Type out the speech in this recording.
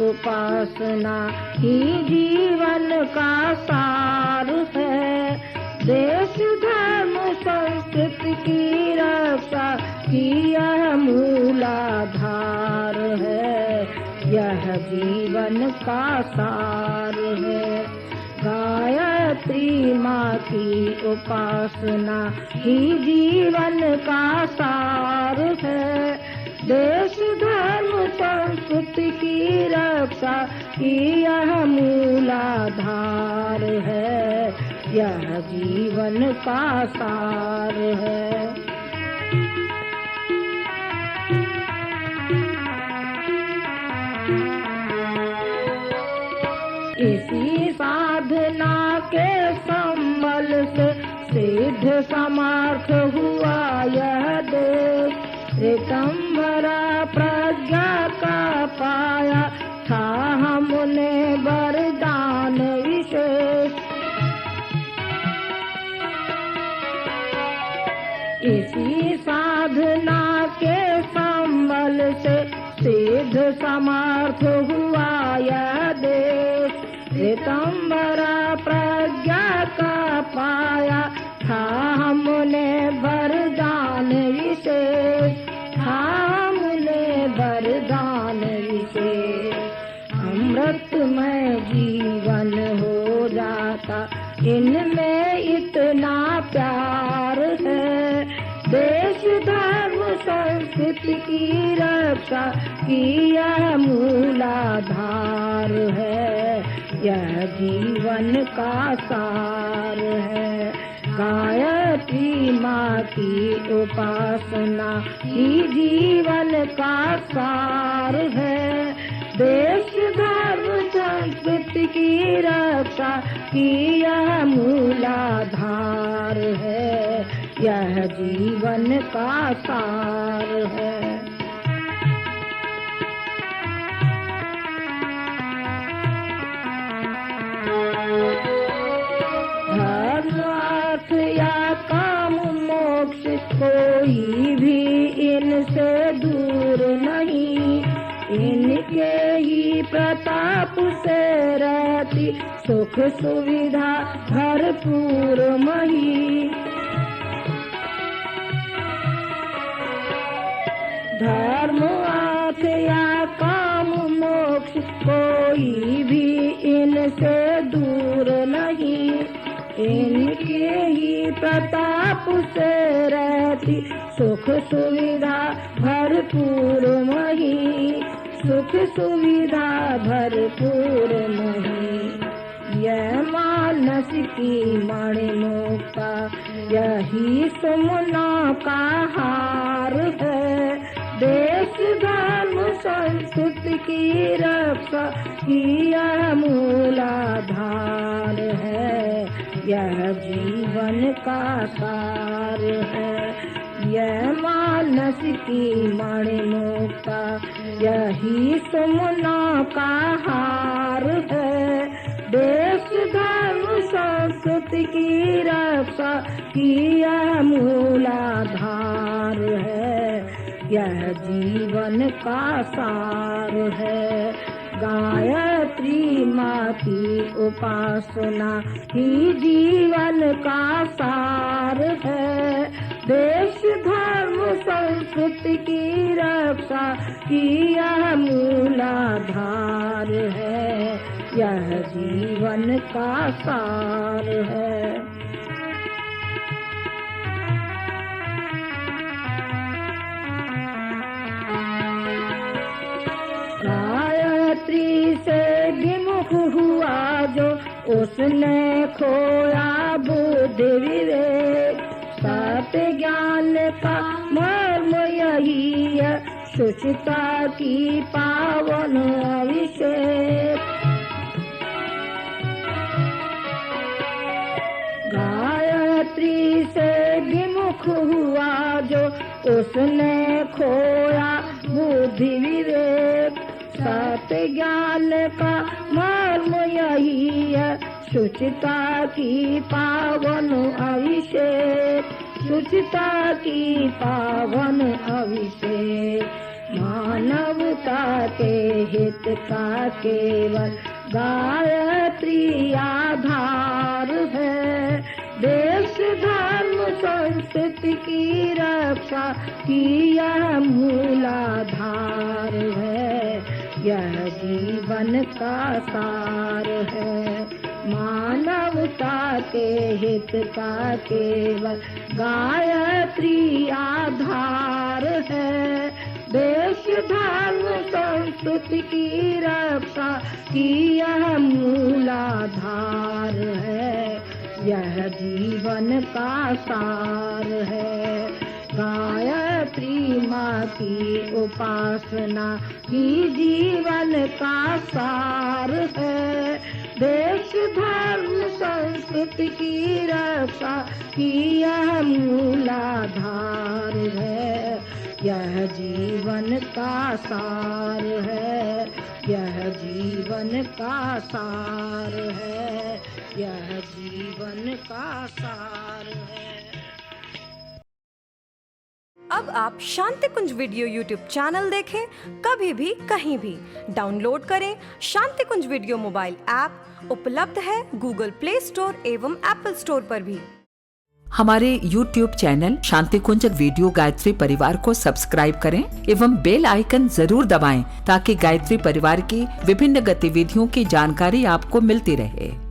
उपासना ही जीवन का सार है। देश धर्म संस्कृति की रक्षा की यह मूलाधार है, यह जीवन का सार है। गायत्री माँ की उपासना ही जीवन का सार है। देश धर्म संस्कृति की रक्षा की यह मूलाधार है, यह जीवन का सार है। इसी साधना के संबल से सिद्ध समर्थ हुआ यह देश। ऋतंभरा प्रज्ञा का पाया था हमने वरदान विशेष। इसी साधना के संबल से सिद्ध समर्थ हुआ यह देश। ऋतंभरा प्रज्ञा का पाया था हमने वरदान विशेष, हमने वरदान विशेष। अमृतमय जीवन हो जाता इनमें इतना प्यार है। देश धर्म संस्कृति की रक्षा की यह मूलाधार है, यह जीवन का सार है। गायत्री माँ की उपासना ही जीवन का सार है। देश धर्म संस्कृति की रक्षा की यह मूलाधार है, यह जीवन का सार है। धर्म अर्थ या काम मोक्ष कोई भी इनसे दूर नहीं। इनके ही प्रताप से रहती सुख सुविधा भरपूर मही। धर्म अर्थ या काम मोक्ष कोई भी इनसे दूर नहीं। इनके ही प्रताप से रहती सुख सुविधा भरपूर मही, सुख सुविधा भरपूर मही। यह मानस की मणिमुक्ता यही सुमना का हार है। देश धर्म संस्कृति की रक्षा की यह मूलाधार है, यह जीवन का सार है। यह मानस की मणिमुक्ता यही सुमना का हार है। देश धर्म संस्कृति की रक्षा की यह मूलाधार है, यह जीवन का सार है। गायत्री माँ की उपासना ही जीवन का सार है। देश धर्म संस्कृति की रक्षा की यह मूलाधार है, यह जीवन का सार है। गायत्री से विमुख हुआ जो उसने खोया बुद्धि विवेक। सत्य ज्ञान का मर्म यही है, शुचिता की पावन अभिषेक। गायत्री से विमुख हुआ जो उसने खोया बुद्धि विवेक। सत्य ज्ञान का मर्म यही है, शुचिता की पावन अभिषेक, शुचिता की पावन अभिषेक। मानवता के हित का केवल गायत्री आधार है। देश धर्म संस्कृति की रक्षा की यह मूलाधार है। यह जीवन का सार है। मानवता के हित का केवल गायत्री आधार है। देश धर्म संस्कृति की रक्षा की यह मूलाधार है। यह जीवन का सार है। गायत्री माँ की उपासना ही जीवन का सार है। देश धर्म संस्कृति की रक्षा की यह मूलाधार है। यह जीवन का सार है। यह जीवन का सार है। यह जीवन का सार है। अब आप शांति कुंज वीडियो यूट्यूब चैनल देखें कभी भी कहीं भी। डाउनलोड करें शांति कुंज वीडियो मोबाइल ऐप। उपलब्ध है गूगल प्ले स्टोर एवं एप्पल स्टोर पर भी। हमारे YouTube चैनल शांति कुंज वीडियो गायत्री परिवार को सब्सक्राइब करें एवं बेल आइकन जरूर दबाएं ताकि गायत्री परिवार की विभिन्न गतिविधियों की जानकारी आपको मिलती रहे।